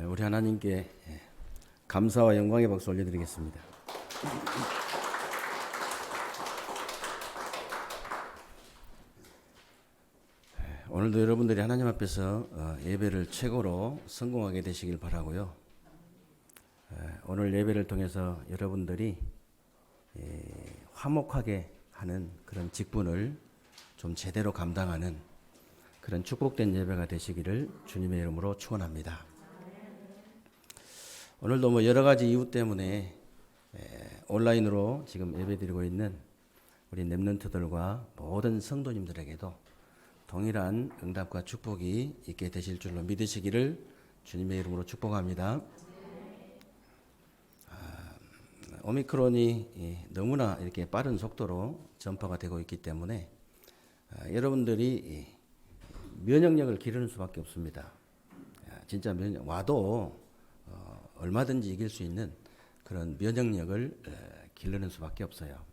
우리 하나님께 감사와 영광의 박수 올려드리겠습니다. 오늘도 여러분들이 하나님 앞에서 예배를 최고로 성공하게 되시길 바라고요. 오늘 예배를 통해서 여러분들이 화목하게 하는 그런 직분을 좀 제대로 감당하는 그런 축복된 예배가 되시기를 주님의 이름으로 축원합니다. 오늘도 뭐 여러 가지 이유 때문에 온라인으로 지금 예배드리고 있는 우리 렘넌트들과 모든 성도님들에게도 동일한 응답과 축복이 있게 되실 줄로 믿으시기를 주님의 이름으로 축복합니다. 오미크론이 너무나 이렇게 빠른 속도로 전파가 되고 있기 때문에 여러분들이 면역력을 기르는 수밖에 없습니다. 진짜 와도 얼마든지 이길 수 있는 그런 면역력을 기르는 수밖에 없어요.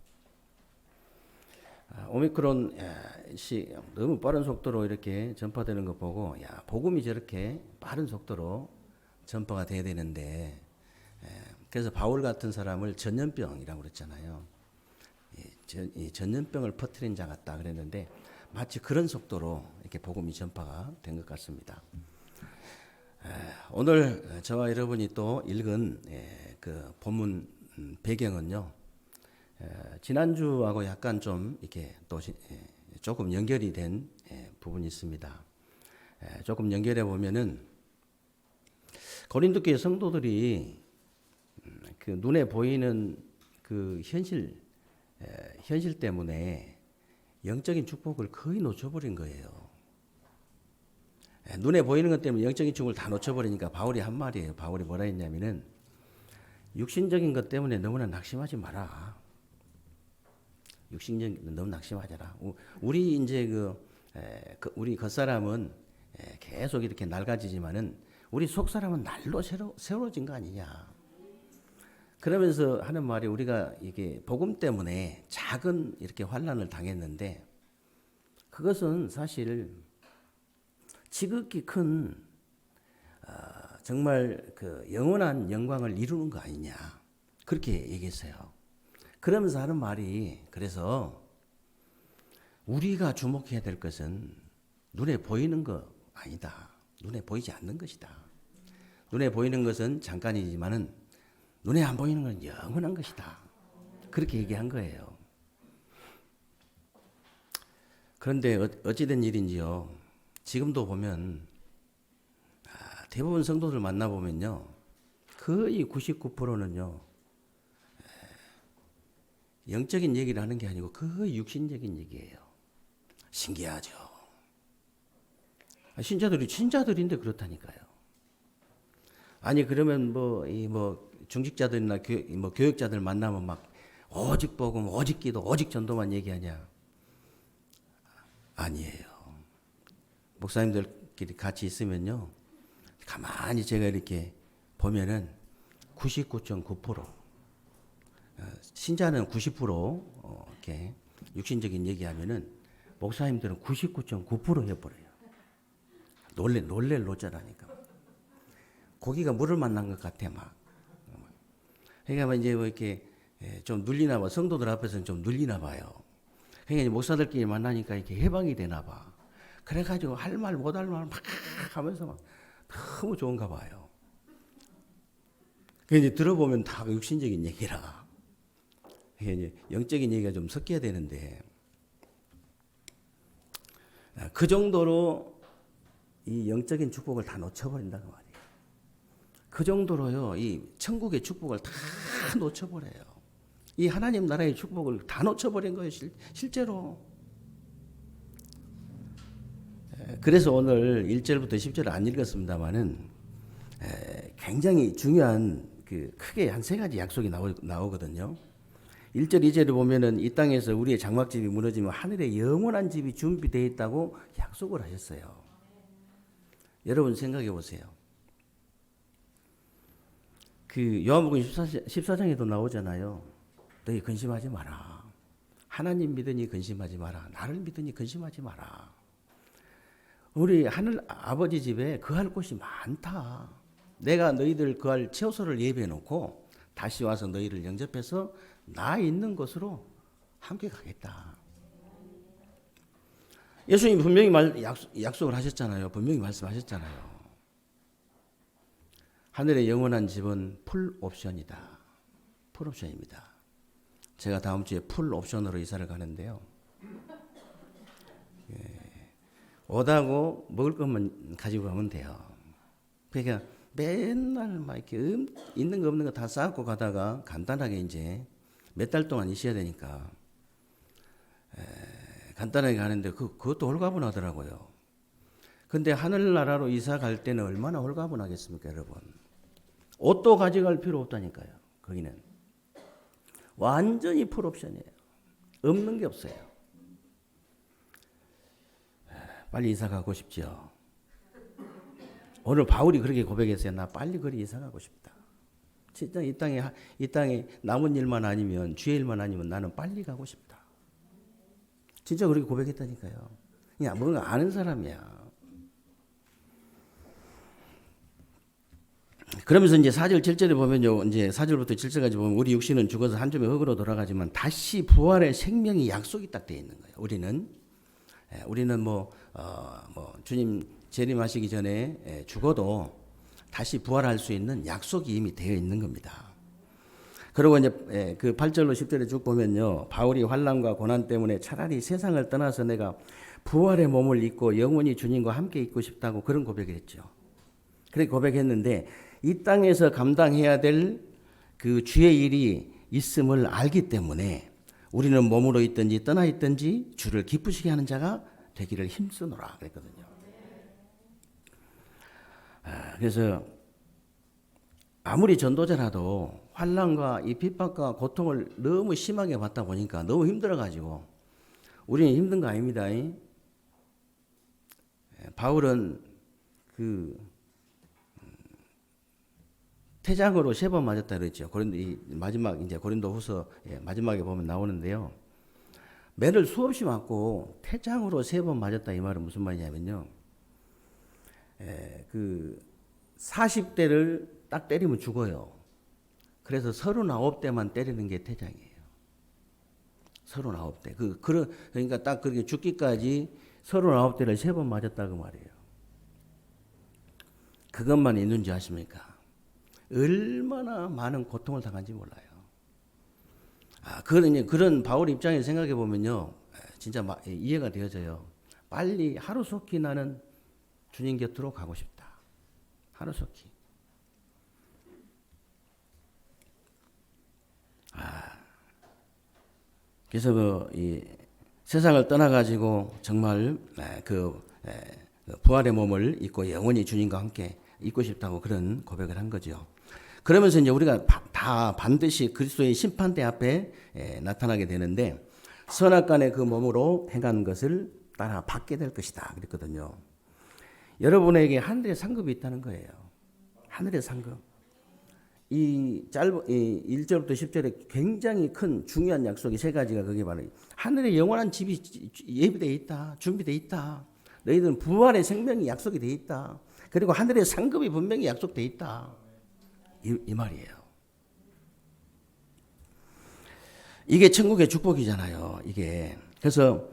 오미크론이 너무 빠른 속도로 이렇게 전파되는 거 보고 복음이 저렇게 빠른 속도로 전파가 돼야 되는데 그래서 바울 같은 사람을 전염병이라고 그랬잖아요. 전염병을 퍼뜨린 자 같다 그랬는데 마치 그런 속도로 이렇게 복음이 전파가 된 것 같습니다. 오늘 저와 여러분이 또 읽은 그 본문 배경은요, 지난주하고 약간 좀 이렇게 또 조금 연결이 된 부분이 있습니다. 조금 연결해 보면은 고린도 교회 성도들이 그 눈에 보이는 그 현실 때문에 영적인 축복을 거의 놓쳐버린 거예요. 눈에 보이는 것 때문에 영적인 축복을 다 놓쳐버리니까 바울이 한 말이에요. 바울이 뭐라 했냐면은 육신적인 것 때문에 너무나 낙심하지 마라. 육신적인 너무 낙심하잖아. 우리 이제 우리 겉사람은 계속 이렇게 낡아지지만은 우리 속사람은 날로 새로워진 거 아니냐. 그러면서 하는 말이 우리가 이게 복음 때문에 작은 이렇게 환난을 당했는데 그것은 사실 지극히 큰 정말 그 영원한 영광을 이루는 거 아니냐 그렇게 얘기했어요. 그러면서 하는 말이 그래서 우리가 주목해야 될 것은 눈에 보이는 거 아니다. 눈에 보이지 않는 것이다. 눈에 보이는 것은 잠깐이지만은 눈에 안 보이는 건 영원한 것이다. 그렇게 얘기한 거예요. 그런데 어찌된 일인지요. 지금도 보면 대부분 성도들 만나보면요. 거의 99%는요. 영적인 얘기를 하는 게 아니고 거의 육신적인 얘기예요. 신기하죠. 신자들인데 그렇다니까요. 아니 그러면 중직자들이나 교육자들 만나면 막 오직 복음, 오직 기도, 오직 전도만 얘기하냐? 아니에요. 목사님들끼리 같이 있으면요, 가만히 제가 이렇게 보면은 99.9% 신자는 90% 이렇게 육신적인 얘기하면은 목사님들은 99.9% 해버려요. 놀랄 노자라니까. 고기가 물을 만난 것 같아 막. 그러니까 이제 이렇게 좀 눌리나 봐. 성도들 앞에서는 좀 눌리나 봐요. 그러니까 목사들끼리 만나니까 이렇게 해방이 되나 봐. 그래가지고 할 말 못 할 말 막 하면서 막 너무 좋은가 봐요. 그 이제 들어보면 다 육신적인 얘기라. 이제 영적인 얘기가 좀 섞여야 되는데 그 정도로 이 영적인 축복을 다 놓쳐버린다는 말이에요. 그 정도로요, 이 천국의 축복을 다 놓쳐버려요. 이 하나님 나라의 축복을 다 놓쳐버린 거예요, 실제로. 그래서 오늘 1절부터 10절을 안 읽었습니다만은 굉장히 중요한 크게 한 세 가지 약속이 나오거든요. 1절, 2절을 보면은 이 땅에서 우리의 장막집이 무너지면 하늘에 영원한 집이 준비되어 있다고 약속을 하셨어요. 여러분 생각해 보세요. 요한복음 14장에도 나오잖아요. 너희 근심하지 마라. 하나님 믿으니 근심하지 마라. 나를 믿으니 근심하지 마라. 우리 하늘 아버지 집에 거할 곳이 많다. 내가 너희들 거할 처소를 예비해 놓고 다시 와서 너희를 영접해서 나 있는 곳으로 함께 가겠다. 예수님 분명히 약속을 하셨잖아요. 분명히 말씀하셨잖아요. 하늘의 영원한 집은 풀 옵션이다. 풀 옵션입니다. 제가 다음 주에 풀 옵션으로 이사를 가는데요. 오다고 먹을 것만 가지고 가면 돼요. 그러니까 맨날 막 이렇게 있는 거 없는 거 다 쌓고 가다가 간단하게 이제 몇 달 동안 있어야 되니까 간단하게 가는데 그것도 홀가분하더라고요. 근데 하늘나라로 이사 갈 때는 얼마나 홀가분하겠습니까, 여러분? 옷도 가져갈 필요 없다니까요. 거기는 완전히 풀옵션이에요. 없는 게 없어요. 빨리 이사 가고 싶죠. 오늘 바울이 그렇게 고백했어요. 나 빨리 거리 이사 가고 싶다. 진짜 이 땅에 남은 일만 아니면 주의 일만 아니면 나는 빨리 가고 싶다. 진짜 그렇게 고백했다니까요. 그냥 뭔가 아는 사람이야. 그러면서 이제 4절 7절에 보면요. 이제 4절부터 7절까지 보면 우리 육신은 죽어서 한 줌의 흙으로 돌아가지만 다시 부활의 생명이 약속이 딱 되어 있는 거예요. 우리는 뭐 주님 재림하시기 전에 죽어도 다시 부활할 수 있는 약속이 이미 되어 있는 겁니다. 그리고 이제 그 8절로 10절에 쭉 보면요. 바울이 환난과 고난 때문에 차라리 세상을 떠나서 내가 부활의 몸을 입고 영원히 주님과 함께 있고 싶다고 그런 고백을 했죠. 그렇게 고백했는데 이 땅에서 감당해야 될 그 주의 일이 있음을 알기 때문에 우리는 몸으로 있든지 떠나 있든지 주를 기쁘시게 하는 자가 되기를 힘쓰노라 그랬거든요. 그래서 아무리 전도자라도 환난과 이 핍박과 고통을 너무 심하게 받다 보니까 너무 힘들어가지고 우리는 힘든 거 아닙니다. 바울은 그 태장으로 3번 맞았다 그랬죠. 마지막 이제 고린도후서 마지막에 보면 나오는데요. 매를 수없이 맞고 태장으로 3번 맞았다 이 말은 무슨 말이냐면요. 그 40대를 딱 때리면 죽어요. 그래서 39대만 때리는 게 태장이에요. 39대. 그러니까 딱 그렇게 죽기까지 39대를 3번 맞았다고 말이에요. 그것만 있는지 아십니까? 얼마나 많은 고통을 당한지 몰라요. 그런 바울 입장에서 생각해 보면요. 진짜 이해가 되어져요. 빨리 하루속히 나는 주님 곁으로 가고 싶다. 하루속히. 그래서 이 세상을 떠나가지고 정말 부활의 몸을 입고 영원히 주님과 함께 있고 싶다고 그런 고백을 한 거죠. 그러면서 이제 우리가 다 반드시 그리스도의 심판대 앞에 나타나게 되는데 선악간의 그 몸으로 행한 것을 따라 받게 될 것이다 그랬거든요. 여러분에게 하늘의 상급이 있다는 거예요. 하늘의 상급. 이 1절부터 10절에 굉장히 큰 중요한 약속이 3가지가 거기에 말해요. 하늘의 영원한 집이 예비되어 있다. 준비되어 있다. 너희들은 부활의 생명이 약속이 되어 있다. 그리고 하늘의 상급이 분명히 약속되어 있다. 이 말이에요. 이게 천국의 축복이잖아요. 이게. 그래서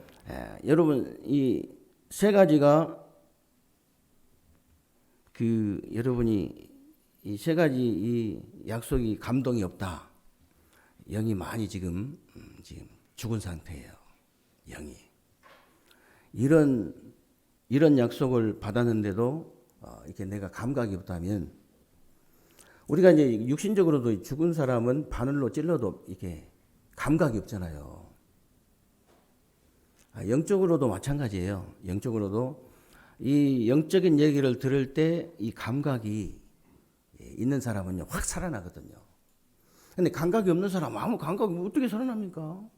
여러분 이 3가지가 여러분이 이 3가지 이 약속이 감동이 없다. 영이 많이 지금 죽은 상태예요. 영이. 이런 약속을 받았는데도 이렇게 내가 감각이 없다면 우리가 이제 육신적으로도 죽은 사람은 바늘로 찔러도 이렇게 감각이 없잖아요. 영적으로도 마찬가지예요. 영적으로도 이 영적인 얘기를 들을 때 이 감각이 있는 사람은요 확 살아나거든요. 근데 감각이 없는 사람 아무 감각이 어떻게 살아납니까?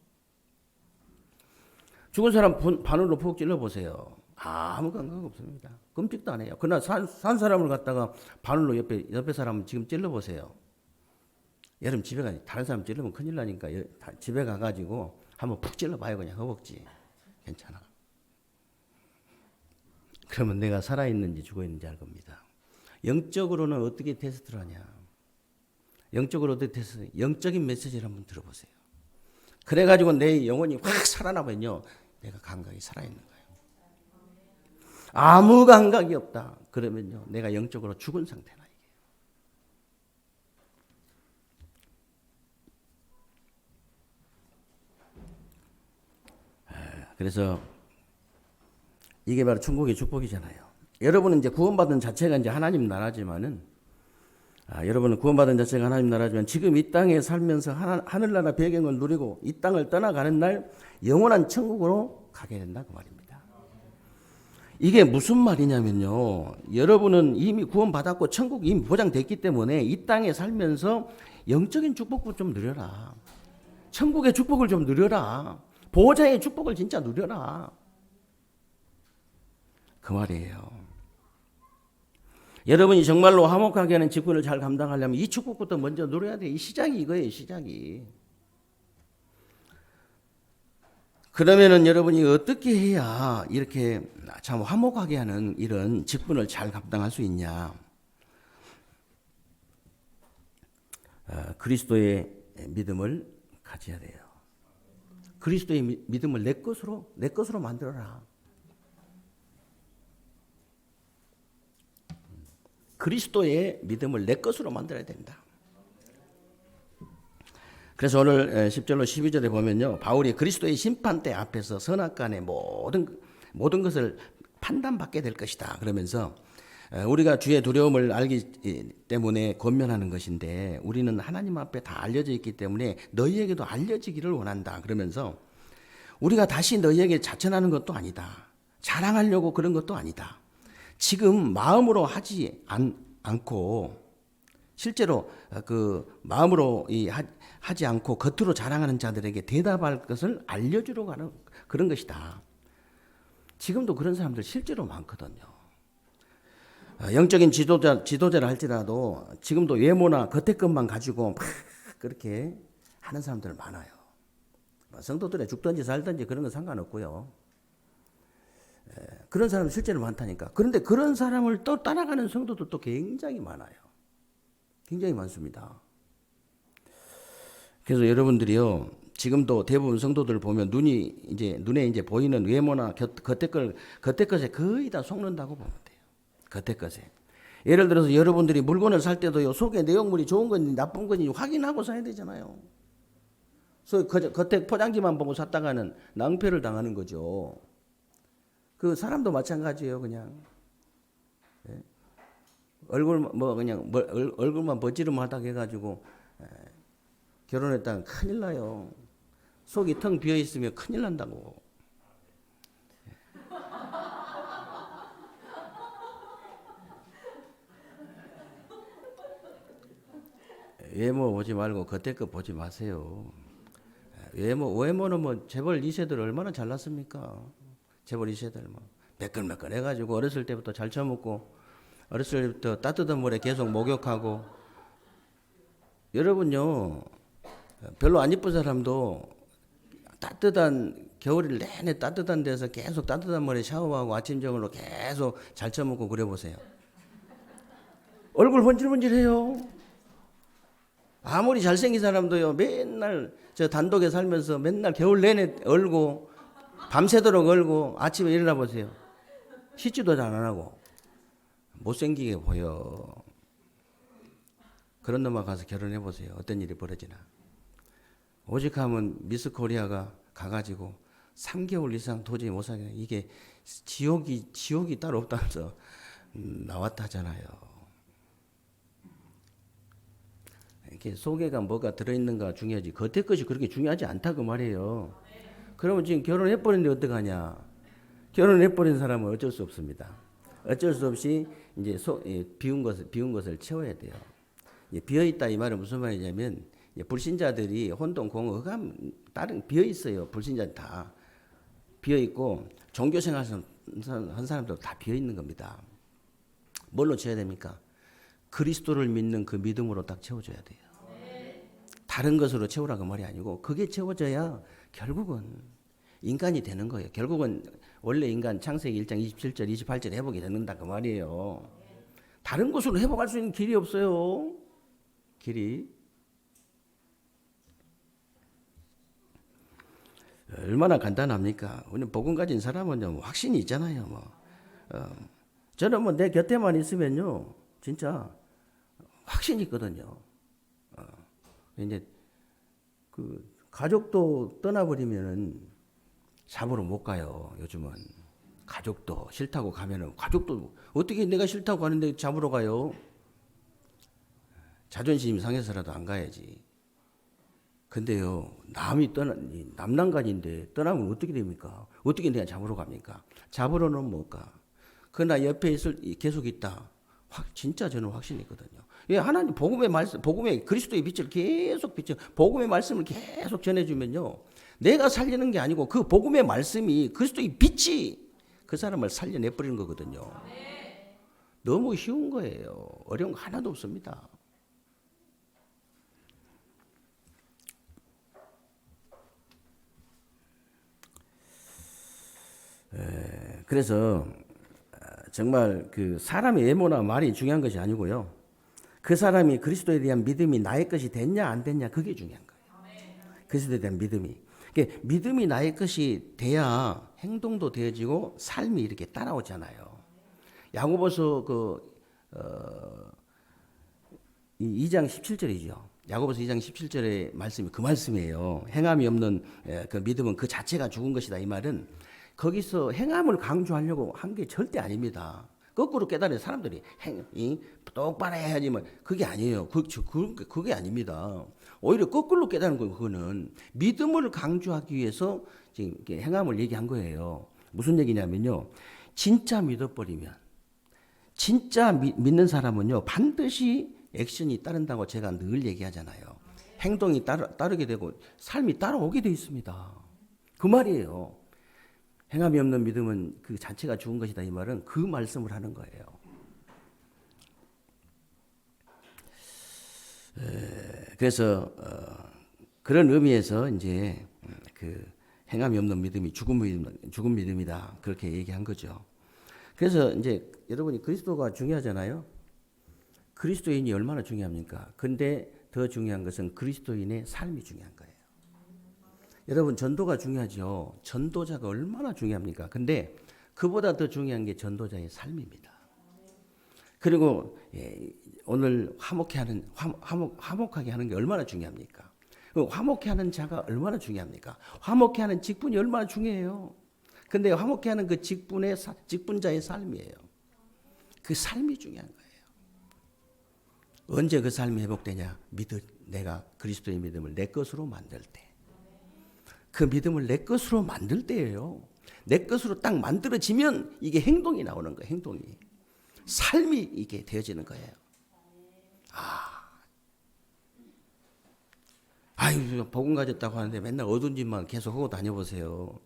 죽은 사람 바늘로 푹 찔러 보세요. 아무 감각 없습니다. 끔찍도 안 해요. 그러나 산 사람을 갖다가 바늘로 옆에 사람 지금 찔러 보세요. 여러분 집에 가 다른 사람 찔르면 큰일 나니까 집에 가가지고 한번 푹 찔러봐요. 그냥 허벅지. 괜찮아. 그러면 내가 살아있는지 죽어있는지 알 겁니다. 영적으로는 어떻게 테스트를 하냐? 영적으로 어떻게 테스트? 영적인 메시지를 한번 들어보세요. 그래가지고 내 영혼이 확 살아나면요, 내가 감각이 살아있는 거예요. 아무 감각이 없다. 그러면요, 내가 영적으로 죽은 상태나 이게. 그래서 이게 바로 천국의 축복이잖아요. 여러분은 이제 구원받은 자체가 이제 하나님 나라지만은, 여러분은 구원받은 자체가 하나님 나라지만 지금 이 땅에 살면서 하늘나라 배경을 누리고 이 땅을 떠나가는 날 영원한 천국으로 가게 된다 그 말입니다. 이게 무슨 말이냐면요, 여러분은 이미 구원받았고 천국이 이미 보장됐기 때문에 이 땅에 살면서 영적인 축복을 좀 누려라. 천국의 축복을 좀 누려라. 보호자의 축복을 진짜 누려라. 그 말이에요. 여러분이 정말로 화목하게 하는 직분을 잘 감당하려면 이 축복부터 먼저 누려야 돼. 이 시작이 이거예요, 시작이. 그러면은 여러분이 어떻게 해야 이렇게 참 화목하게 하는 이런 직분을 잘 감당할 수 있냐? 그리스도의 믿음을 가져야 돼요. 그리스도의 믿음을 내 것으로 만들어라. 그리스도의 믿음을 내 것으로 만들어야 된다. 그래서 오늘 10절로 12절에 보면요, 바울이 그리스도의 심판대 앞에서 선악간의 모든 것을 판단받게 될 것이다 그러면서 우리가 주의 두려움을 알기 때문에 권면하는 것인데 우리는 하나님 앞에 다 알려져 있기 때문에 너희에게도 알려지기를 원한다 그러면서 우리가 다시 너희에게 자천하는 것도 아니다. 자랑하려고 그런 것도 아니다. 지금 마음으로 하지 않고 실제로 그 마음으로 하지 않고 겉으로 자랑하는 자들에게 대답할 것을 알려주러 가는 그런 것이다. 지금도 그런 사람들 실제로 많거든요. 영적인 지도자를 할지라도 지금도 외모나 겉의 것만 가지고 막 그렇게 하는 사람들 많아요. 성도들의 죽든지 살든지 그런 건 상관없고요. 그런 사람 실제로 많다니까. 그런데 그런 사람을 또 따라가는 성도들도 굉장히 많아요. 굉장히 많습니다. 그래서 여러분들이요, 지금도 대부분 성도들 보면 눈에 이제 보이는 외모나 겉의 것에 거의 다 속는다고 보면 돼요. 겉의 것에. 예를 들어서 여러분들이 물건을 살 때도요, 속에 내용물이 좋은 건지 나쁜 건지 확인하고 사야 되잖아요. 그래서 겉에 포장지만 보고 샀다가는 낭패를 당하는 거죠. 그 사람도 마찬가지예요, 그냥. 얼굴만 버지름하다고 해가지고 결혼했다가 큰일 나요. 속이 텅 비어 있으면 큰일 난다고. 외모 보지 말고 겉에 거 보지 마세요. 외모는 뭐 재벌 2세들 얼마나 잘났습니까? 재벌 2세들 뭐 매끌매끌 해가지고 어렸을 때부터 잘 처먹고 어렸을 때부터 따뜻한 물에 계속 목욕하고. 여러분요, 별로 안 이쁜 사람도 따뜻한 겨울일 내내 따뜻한 데서 계속 따뜻한 물에 샤워하고 아침 저녁으로 계속 잘 처먹고 그래 보세요. 얼굴 번질번질해요. 아무리 잘생긴 사람도요, 맨날 저 단독에 살면서 맨날 겨울 내내 얼고 밤새도록 얼고 아침에 일어나 보세요. 씻지도 잘 안 하고 못생기게 보여. 그런 놈과 가서 결혼해 보세요. 어떤 일이 벌어지나. 오직 하면 미스 코리아가 가가지고 3개월 이상 도저히 못 살게. 이게 지옥이 따로 없다면서 나왔다잖아요. 이렇게 속에가 뭐가 들어있는가 중요하지 겉에 것이 그렇게 중요하지 않다 그 말이에요. 그러면 지금 결혼해버리는데 어떡하냐. 결혼해버린 사람은 어쩔 수 없습니다. 어쩔 수 없이 이제 비운 것을 채워야 돼요. 비어있다 이 말은 무슨 말이냐면 불신자들이 혼돈, 공허, 흑암 다른 비어있어요. 불신자들 다 비어있고 종교생활 한 사람도 다 비어있는 겁니다. 뭘로 채워야 됩니까? 그리스도를 믿는 그 믿음으로 딱 채워줘야 돼요. 다른 것으로 채우라 그 말이 아니고 그게 채워져야 결국은 인간이 되는 거예요. 결국은 원래 인간 창세기 1장 27절 28절 해보게 되는다 그 말이에요. 다른 곳으로 회복할 수 있는 길이 없어요. 길이. 얼마나 간단합니까? 우리 복음 가진 사람은 확신이 있잖아요. 저는 내 곁에만 있으면요, 진짜 확신이 있거든요. 이제 그 가족도 떠나버리면은 잡으러 못 가요. 요즘은 가족도 싫다고 가면은 가족도 어떻게 내가 싫다고 하는데 잡으러 가요? 자존심 상해서라도 안 가야지. 근데요, 남난간인데 떠나면 어떻게 됩니까? 어떻게 내가 잡으러 갑니까? 잡으러는 못 가. 그러나 옆에 계속 있다. 진짜 저는 확신이 있거든요. 예, 하나님 복음의 말씀, 복음의 그리스도의 빛을 계속 복음의 말씀을 계속 전해주면요, 내가 살리는 게 아니고 그 복음의 말씀이 그리스도의 빛이 그 사람을 살려내버리는 거거든요. 너무 쉬운 거예요. 어려운 거 하나도 없습니다. 그래서 정말 그 사람의 외모나 말이 중요한 것이 아니고요. 그 사람이 그리스도에 대한 믿음이 나의 것이 됐냐 안 됐냐 그게 중요한 거예요. 그리스도에 대한 믿음이. 그러니까 믿음이 나의 것이 돼야 행동도 되어지고 삶이 이렇게 따라오잖아요. 야고보서 2장 17절이죠. 야고보서 2장 17절의 말씀이 그 말씀이에요. 행함이 없는 그 믿음은 그 자체가 죽은 것이다. 이 말은 거기서 행함을 강조하려고 한 게 절대 아닙니다. 거꾸로 깨달은 사람들이 똑바로 해야지 뭐 그게 아니에요. 그게 아닙니다. 오히려 거꾸로 깨달은 거예요. 그거는 믿음을 강조하기 위해서 지금 행함을 얘기한 거예요. 무슨 얘기냐면요. 진짜 믿어버리면 진짜 믿는 사람은요 반드시 액션이 따른다고 제가 늘 얘기하잖아요. 행동이 따르게 되고 삶이 따라오게 돼 있습니다. 그 말이에요. 행함이 없는 믿음은 그 자체가 죽은 것이다. 이 말은 그 말씀을 하는 거예요. 그래서 그런 의미에서 이제 그 행함이 없는 믿음이 죽은 믿음이다. 그렇게 얘기한 거죠. 그래서 이제 여러분이 그리스도가 중요하잖아요. 그리스도인이 얼마나 중요합니까? 근데 더 중요한 것은 그리스도인의 삶이 중요한 거예요. 여러분 전도가 중요하죠. 전도자가 얼마나 중요합니까? 근데 그보다 더 중요한 게 전도자의 삶입니다. 그리고 오늘 화목하게 하는 게 얼마나 중요합니까? 화목해 하는 자가 얼마나 중요합니까? 화목해 하는 직분이 얼마나 중요해요. 근데 화목해 하는 그 직분자의 삶이에요. 그 삶이 중요한 거예요. 언제 그 삶이 회복되냐? 내가 그리스도의 믿음을 내 것으로 만들 때. 그 믿음을 내 것으로 만들 때예요. 내 것으로 딱 만들어지면 이게 행동이 나오는 거예요. 행동이. 삶이 이게 되어지는 거예요. 아유, 복음 가졌다고 하는데 맨날 어두운 짓만 계속 하고 다녀보세요.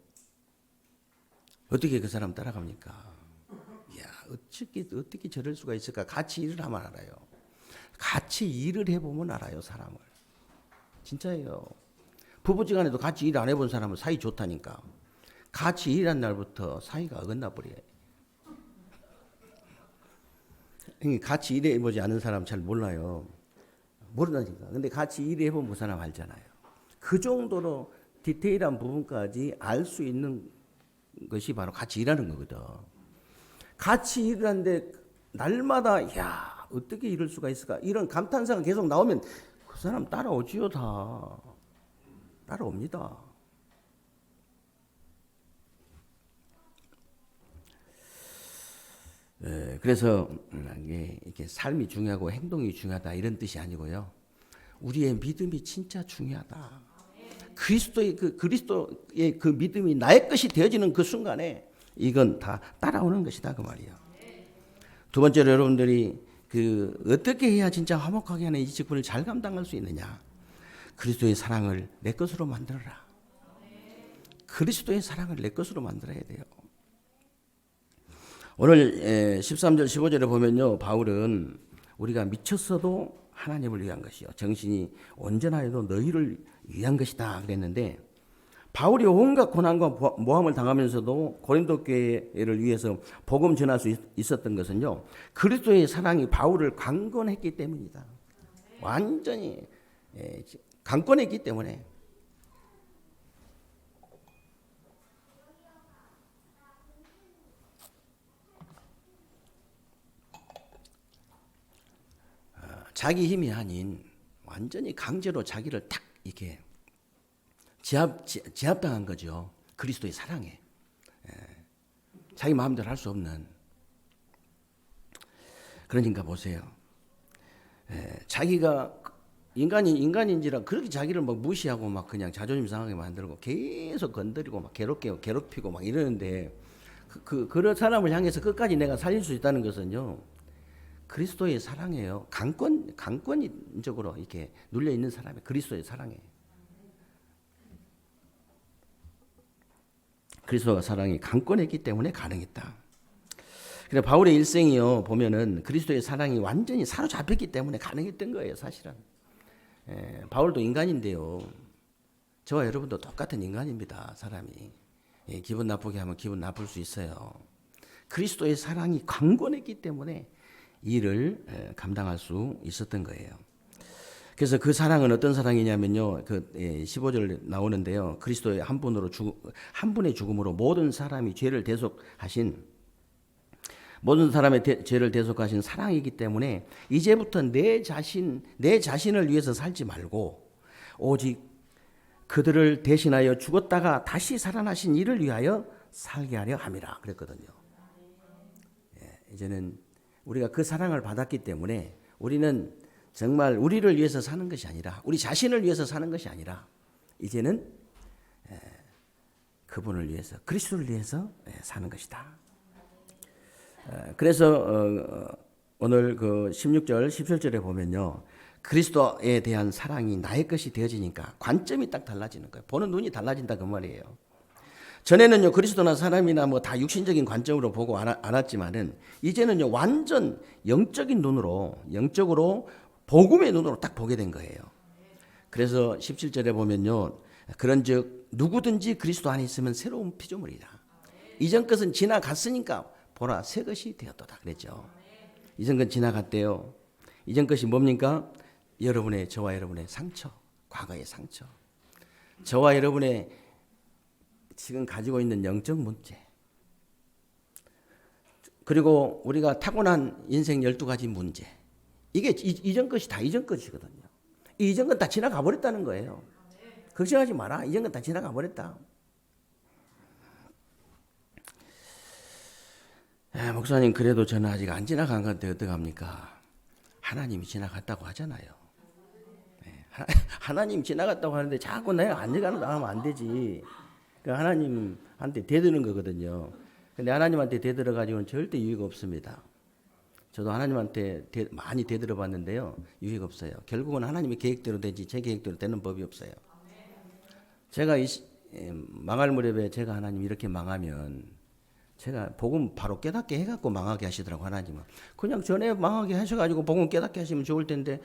어떻게 그 사람 따라갑니까? 이야, 어떻게 저럴 수가 있을까? 같이 일을 하면 알아요. 같이 일을 해보면 알아요, 사람을. 진짜예요. 부부지간에도 같이 일 안 해본 사람은 사이 좋다니까. 같이 일한 날부터 사이가 어긋나 버려요. 같이 일해보지 않은 사람 잘 몰라요. 모른다니까. 근데 같이 일해본 그 사람 알잖아요. 그 정도로 디테일한 부분까지 알 수 있는 것이 바로 같이 일하는 거거든. 같이 일을 하는데 날마다 야 어떻게 이럴 수가 있을까 이런 감탄사가 계속 나오면 그 사람 따라오지요. 다 따라옵니다. 그래서 이게 삶이 중요하고 행동이 중요하다 이런 뜻이 아니고요. 우리의 믿음이 진짜 중요하다. 그리스도의 그 믿음이 나의 것이 되어지는 그 순간에 이건 다 따라오는 것이다 그 말이에요. 두 번째로 여러분들이 어떻게 해야 진짜 화목하게 하는 이 직분을 잘 감당할 수 있느냐? 그리스도의 사랑을 내 것으로 만들어라. 그리스도의 사랑을 내 것으로 만들어야 돼요. 오늘 13절 15절에 보면요. 바울은 우리가 미쳤어도 하나님을 위한 것이요. 정신이 온전하여도 너희를 위한 것이다 그랬는데 바울이 온갖 고난과 모함을 당하면서도 고린도 교회를 위해서 복음 전할 수 있었던 것은요, 그리스도의 사랑이 바울을 강권했기 때문이다. 완전히 강권했기 때문에. 자기 힘이 아닌 완전히 강제로 자기를 딱 이렇게 제압당한 거죠. 그리스도의 사랑에. 자기 마음대로 할 수 없는. 그러니까 보세요. 자기가 인간인지라 그렇게 자기를 막 무시하고 막 그냥 자존심 상하게 만들고 계속 건드리고 막 괴롭히고 막 이러는데 그런 사람을 향해서 끝까지 내가 살릴 수 있다는 것은요, 그리스도의 사랑이에요. 강권적으로 이렇게 눌려 있는 사람이 그리스도의 사랑이에요. 그리스도가 사랑이 강권했기 때문에 가능했다. 그래 바울의 일생이요 보면은 그리스도의 사랑이 완전히 사로잡혔기 때문에 가능했던 거예요, 사실은. 바울도 인간인데요. 저와 여러분도 똑같은 인간입니다, 사람이. 기분 나쁘게 하면 기분 나쁠 수 있어요. 그리스도의 사랑이 강권했기 때문에 일을 감당할 수 있었던 거예요. 그래서 그 사랑은 어떤 사랑이냐면요, 그 15절 나오는데요, 그리스도의 한 분의 죽음으로 모든 사람이 죄를 대속하신, 모든 사람의 죄를 대속하신 사랑이기 때문에 이제부터 내 자신을 위해서 살지 말고 오직 그들을 대신하여 죽었다가 다시 살아나신 이를 위하여 살게 하려 함이라 그랬거든요. 이제는 우리가 그 사랑을 받았기 때문에 우리는 정말 우리를 위해서 사는 것이 아니라, 우리 자신을 위해서 사는 것이 아니라 이제는 그분을 위해서, 그리스도를 위해서 사는 것이다. 그래서 오늘 그 16절, 17절에 보면요, 그리스도에 대한 사랑이 나의 것이 되어지니까 관점이 딱 달라지는 거예요. 보는 눈이 달라진다 그 말이에요. 전에는요, 그리스도나 사람이나 뭐 다 육신적인 관점으로 보고 알았지만은 이제는요, 완전 영적인 눈으로, 영적으로 복음의 눈으로 딱 보게 된 거예요. 그래서 17절에 보면요, 그런즉 누구든지 그리스도 안에 있으면 새로운 피조물이다. 이전 것은 지나갔으니까 보라 새 것이 되었도다 그랬죠. 이전 것 지나갔대요. 이전 것이 뭡니까? 저와 여러분의 상처, 과거의 상처, 저와 여러분의 지금 가지고 있는 영적 문제, 그리고 우리가 타고난 인생 12가지 문제, 이게 이전 것이 다 이전 것이거든요. 이전 건 다 지나가 버렸다는 거예요. 걱정하지 마라. 이전 건 다 지나가 버렸다. 목사님, 그래도 저는 아직 안 지나간 건데 어떡합니까? 하나님이 지나갔다고 하잖아요. 하나님 지나갔다고 하는데 자꾸 내가 안 지나가는 하면 안 되지. 하나님한테 대드는 거거든요. 근데 하나님한테 대들어 가지고는 절대 유익 없습니다. 저도 하나님한테 많이 대들어 봤는데요, 유익 없어요. 결국은 하나님의 계획대로 되지 제 계획대로 되는 법이 없어요. 제가 망할 무렵에 제가 하나님 이렇게 망하면, 제가 복음 바로 깨닫게 해갖고 망하게 하시더라고, 하나님은. 그냥 전에 망하게 하셔가지고 복음 깨닫게 하시면 좋을 텐데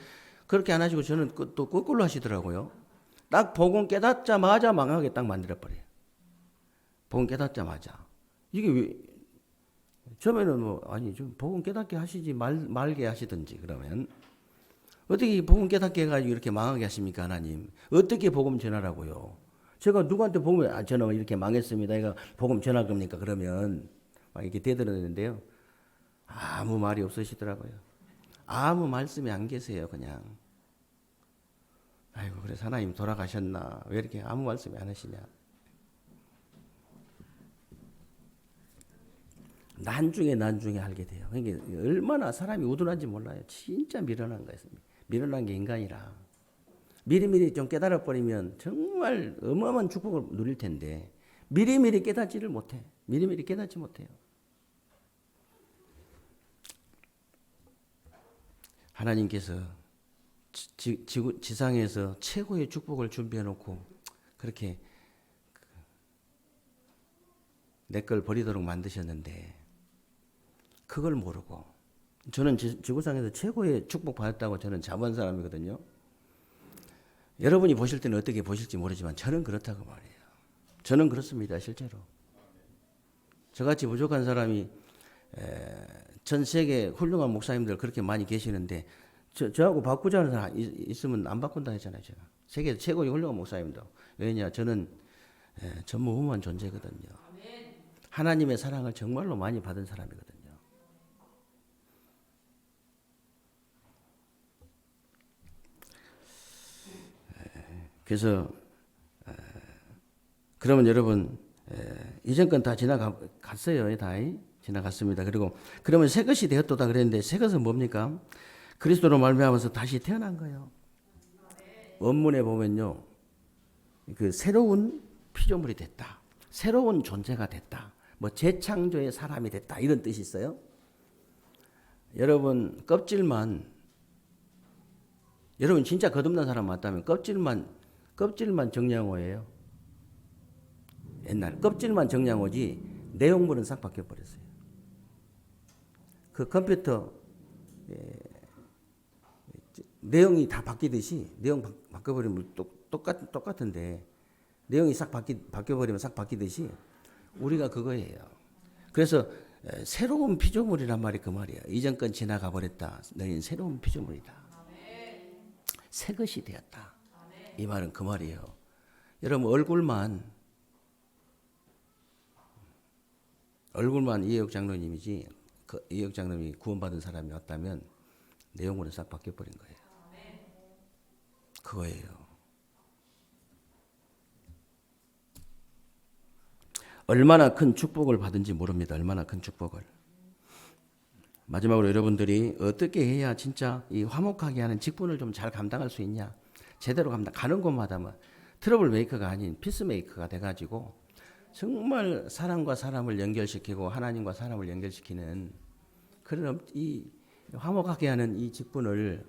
그렇게 안 하시고 저는 또 거꾸로 하시더라고요. 딱 복음 깨닫자마자 망하게 딱 만들어버려요. 복음 깨닫자마자. 이게 왜, 처음에는 좀 복음 깨닫게 하시지 말게 하시든지, 그러면 어떻게 복음 깨닫게 해가지고 이렇게 망하게 하십니까, 하나님? 어떻게 복음 전하라고요? 제가 누구한테 복음 전하면 이렇게 망했습니다, 이거 복음 전할 겁니까? 그러면 막 이렇게 대들었는데요, 아무 말이 없으시더라고요. 아무 말씀이 안 계세요, 그냥. 아이고, 그래서 하나님 돌아가셨나? 왜 이렇게 아무 말씀이 안 하시냐? 난중에 알게 돼요. 그러니까 얼마나 사람이 우둔한지 몰라요. 진짜 미련한 거였습니다. 미련한 게 인간이라. 미리미리 좀 깨달아버리면 정말 어마어마한 축복을 누릴 텐데 미리미리 깨닫지를 못해. 미리미리 깨닫지 못해요. 하나님께서 지상에서 최고의 축복을 준비해놓고 그렇게 내 걸 버리도록 만드셨는데 그걸 모르고, 저는 지구상에서 최고의 축복 받았다고 저는 자부한 사람이거든요. 여러분이 보실 때는 어떻게 보실지 모르지만 저는 그렇다고 말해요. 저는 그렇습니다. 실제로. 저같이 부족한 사람이 전 세계 훌륭한 목사님들 그렇게 많이 계시는데 저하고 바꾸자는 사람 있으면 안 바꾼다 했잖아요. 제가. 세계 최고의 훌륭한 목사님도. 왜냐 저는 전무후무한 존재거든요. 하나님의 사랑을 정말로 많이 받은 사람이거든요. 그래서 그러면 여러분 이전 건 다 지나갔어요. 다 지나갔습니다. 그리고 그러면 새 것이 되었도다 그랬는데 새 것은 뭡니까? 그리스도로 말미암아서 다시 태어난 거예요. 원문에 보면요. 그 새로운 피조물이 됐다. 새로운 존재가 됐다. 뭐 재창조의 사람이 됐다. 이런 뜻이 있어요. 여러분 껍질만 여러분 진짜 거듭난 사람 맞다면 껍질만 정량호예요. 옛날 껍질만 정량호지 내용물은 싹 바뀌어 버렸어요. 그 컴퓨터 내용이 다 바뀌듯이 내용 바뀌어버리면 똑같은데 내용이 싹 바뀌어버리면 싹 바뀌듯이 우리가 그거예요. 그래서 새로운 피조물이란 말이 그 말이에요. 이전 건 지나가 버렸다. 너희는 새로운 피조물이다. 새 것이 되었다. 이 말은 그 말이에요. 여러분 얼굴만 이해혁 장로님이지 이해혁 장로님이 구원받은 사람이 왔다면 내용으로 싹 바뀌어버린 거예요. 그거예요. 얼마나 큰 축복을 받은지 모릅니다. 얼마나 큰 축복을. 마지막으로 여러분들이 어떻게 해야 진짜 이 화목하게 하는 직분을 좀 잘 감당할 수 있냐. 제대로 가는 곳마다 트러블 메이커가 아닌 피스 메이커가 돼가지고 정말 사람과 사람을 연결시키고 하나님과 사람을 연결시키는 그런 이 화목하게 하는 이 직분을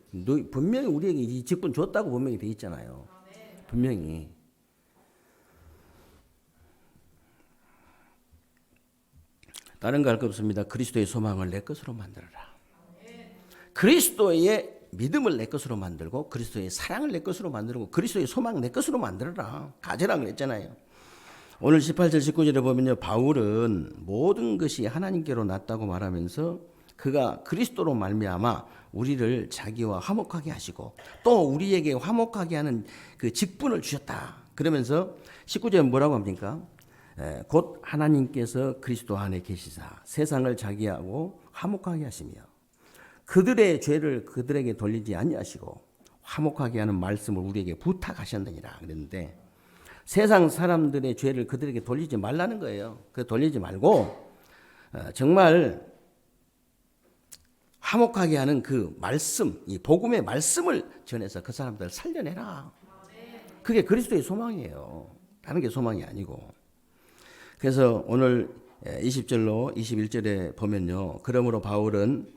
분명히 우리에게 이 직분 줬다고 분명히 돼 있잖아요. 분명히. 다른 거 할 거 없습니다. 그리스도의 소망을 내 것으로 만들어라. 그리스도의 믿음을 내 것으로 만들고 그리스도의 사랑을 내 것으로 만들고 그리스도의 소망 내 것으로 만들어라. 가져라 그랬잖아요. 오늘 18절 19절에 보면요. 바울은 모든 것이 하나님께로 났다고 말하면서 그가 그리스도로 말미암아 우리를 자기와 화목하게 하시고 또 우리에게 화목하게 하는 그 직분을 주셨다. 그러면서 19절에 뭐라고 합니까? 곧 하나님께서 그리스도 안에 계시사 세상을 자기하고 화목하게 하시며 그들의 죄를 그들에게 돌리지 아니하시고 화목하게 하는 말씀을 우리에게 부탁하셨느니라 그랬는데 세상 사람들의 죄를 그들에게 돌리지 말라는 거예요. 그 돌리지 말고 정말 화목하게 하는 그 말씀, 이 복음의 말씀을 전해서 그 사람들을 살려내라. 그게 그리스도의 소망이에요. 다른 게 소망이 아니고. 그래서 오늘 20절로 21절에 보면요. 그러므로 바울은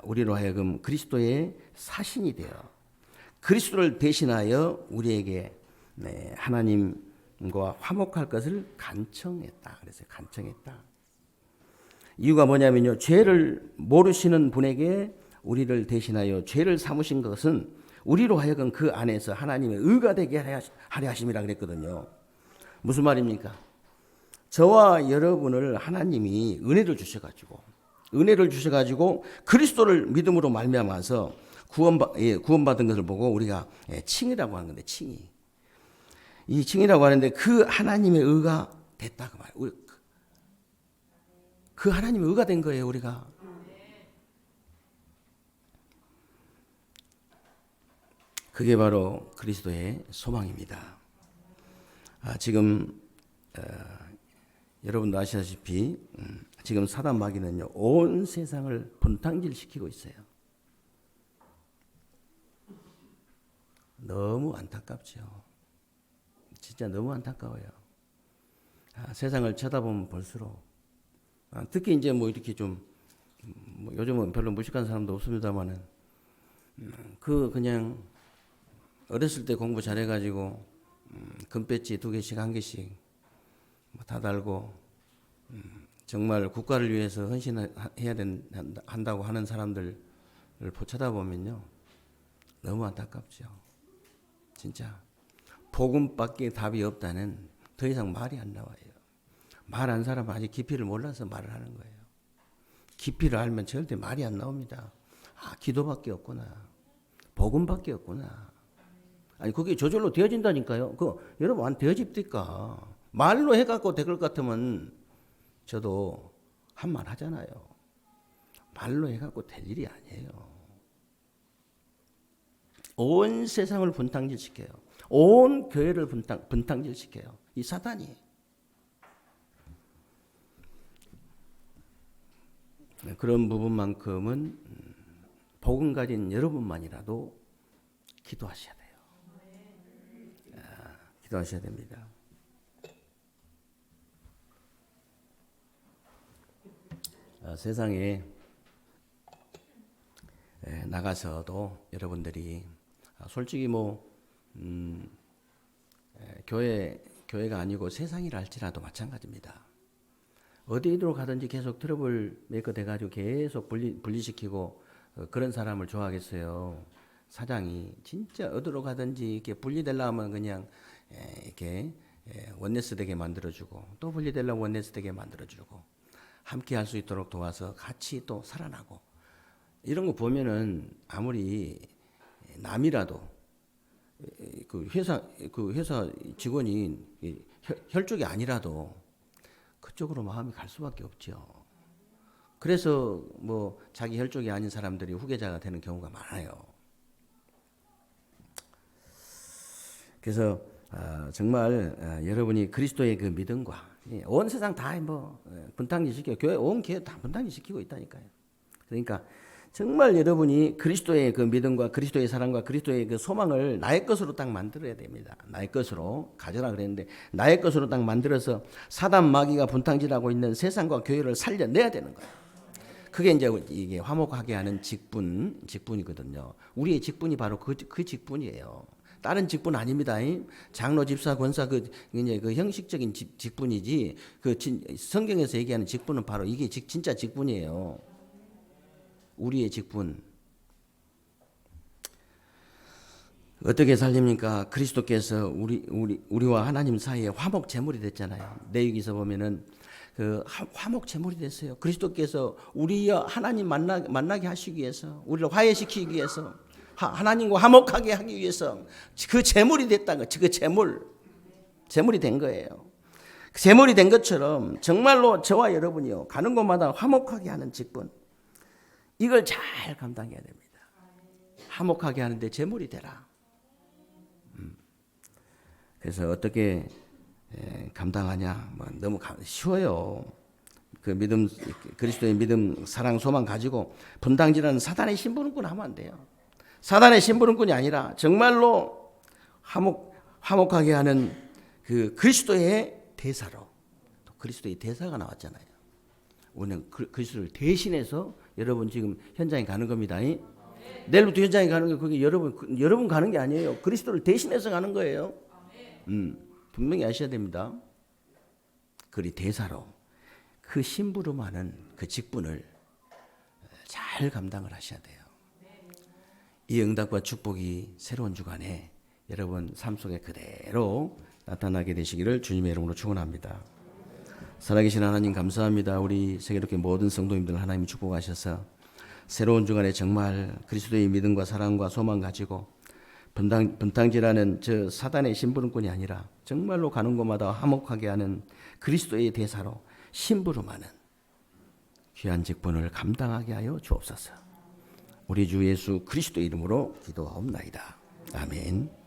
우리로 하여금 그리스도의 사신이 되어 그리스도를 대신하여 우리에게 하나님과 화목할 것을 간청했다. 그래서 간청했다. 이유가 뭐냐면요. 죄를 모르시는 분에게 우리를 대신하여 죄를 삼으신 것은 우리로 하여금 그 안에서 하나님의 의가 되게 하려 하심이라 그랬거든요. 무슨 말입니까? 저와 여러분을 하나님이 은혜를 주셔가지고 그리스도를 믿음으로 말미암아서 구원받은 것을 보고 우리가 칭이라고 하는 건데 칭이. 이 칭이라고 하는데 그 하나님의 의가 됐다 그 말이에요. 그 하나님의 의가 된 거예요 우리가. 그게 바로 그리스도의 소망입니다. 지금 여러분도 아시다시피 지금 사단 마귀는요 온 세상을 분탕질시키고 있어요. 너무 안타깝죠. 진짜 너무 안타까워요. 세상을 쳐다보면 볼수록 특히 이제 뭐 이렇게 좀 요즘은 별로 무식한 사람도 없습니다만은 그냥 어렸을 때 공부 잘해가지고 금배지 2개씩 1개씩 다 달고 정말 국가를 위해서 헌신해야 한다고 하는 사람들을 쳐다보면요 너무 안타깝죠. 진짜 복음밖에 답이 없다는 더 이상 말이 안 나와요. 말한 사람은 아직 깊이를 몰라서 말을 하는 거예요. 깊이를 알면 절대 말이 안 나옵니다. 아, 기도밖에 없구나. 복음밖에 없구나. 아니, 그게 저절로 되어진다니까요. 여러분, 안 되어집니까? 말로 해갖고 될 것 같으면 저도 한 말 하잖아요. 말로 해갖고 될 일이 아니에요. 온 세상을 분탕질시켜요. 온 교회를 분탕질시켜요. 이 사단이. 그런 부분만큼은 복음 가진 여러분만이라도 기도하셔야 돼요. 기도하셔야 됩니다. 세상에 나가서도 여러분들이 솔직히 교회가 아니고 세상이라 할지라도 마찬가지입니다. 어디로 가든지 계속 트러블 메이커 돼가지고 계속 분리시키고 그런 사람을 좋아하겠어요. 사장이 진짜 어디로 가든지 이렇게 분리되려면 그냥 이렇게 원네스 되게 만들어주고 또 분리되려면 원네스 되게 만들어주고 함께 할 수 있도록 도와서 같이 또 살아나고 이런 거 보면은 아무리 남이라도 그 회사 직원이 혈족이 아니라도 그쪽으로 마음이 갈 수밖에 없죠. 그래서 자기 혈족이 아닌 사람들이 후계자가 되는 경우가 많아요. 그래서 정말 여러분이 그리스도의 그 믿음과 온 세상 다 분탕질시켜 교회 온 교회 다 분탕질시키고 있다니까요. 그러니까 정말 여러분이 그리스도의 그 믿음과 그리스도의 사랑과 그리스도의 그 소망을 나의 것으로 딱 만들어야 됩니다. 나의 것으로 가져라 그랬는데 나의 것으로 딱 만들어서 사단 마귀가 분탕질하고 있는 세상과 교회를 살려내야 되는 거예요. 그게 이제 이게 화목하게 하는 직분이거든요. 우리의 직분이 바로 그 직분이에요. 다른 직분 아닙니다. 장로, 집사, 권사 그 형식적인 직분이지 성경에서 얘기하는 직분은 바로 이게 진짜 직분이에요. 우리의 직분. 어떻게 살립니까? 그리스도께서 우리와 하나님 사이에 화목 제물이 됐잖아요. 내위기서 보면은 그 화목 제물이 됐어요. 그리스도께서 우리와 하나님 만나게 하시기 위해서 우리를 화해시키기 위해서 하나님과 화목하게 하기 위해서 그 제물이 됐다는 거죠. 그 제물이 된 거예요. 제물이 된 것처럼 정말로 저와 여러분이요 가는 곳마다 화목하게 하는 직분 이걸 잘 감당해야 됩니다. 화목하게 하는데 제물이 되라. 그래서 어떻게 감당하냐? 너무 쉬워요. 그 믿음, 그리스도의 믿음, 사랑, 소망 가지고 분당질하는 사단의 심부름꾼 하면 안 돼요. 사단의 심부름꾼이 아니라 정말로 화목하게 하는 그 그리스도의 대사로. 또 그리스도의 대사가 나왔잖아요. 오늘 그리스도를 대신해서 여러분 지금 현장에 가는 겁니다. 내일부터 현장에 가는 게 그게 여러분 가는 게 아니에요. 그리스도를 대신해서 가는 거예요. 분명히 아셔야 됩니다. 그리 대사로 그 심부름하는 그 직분을 잘 감당을 하셔야 돼요. 이 응답과 축복이 새로운 주간에 여러분 삶 속에 그대로 나타나게 되시기를 주님의 이름으로 축원합니다. 살아계신 하나님 감사합니다. 우리 세계롭게 모든 성도님들 하나님이 축복하셔서 새로운 주간에 정말 그리스도의 믿음과 사랑과 소망 가지고 분탕질하는 저 사단의 심부름꾼이 아니라 정말로 가는 곳마다 화목하게 하는 그리스도의 대사로 심부름하는 귀한 직분을 감당하게 하여 주옵소서. 우리 주 예수 그리스도 이름으로 기도하옵나이다. 아멘.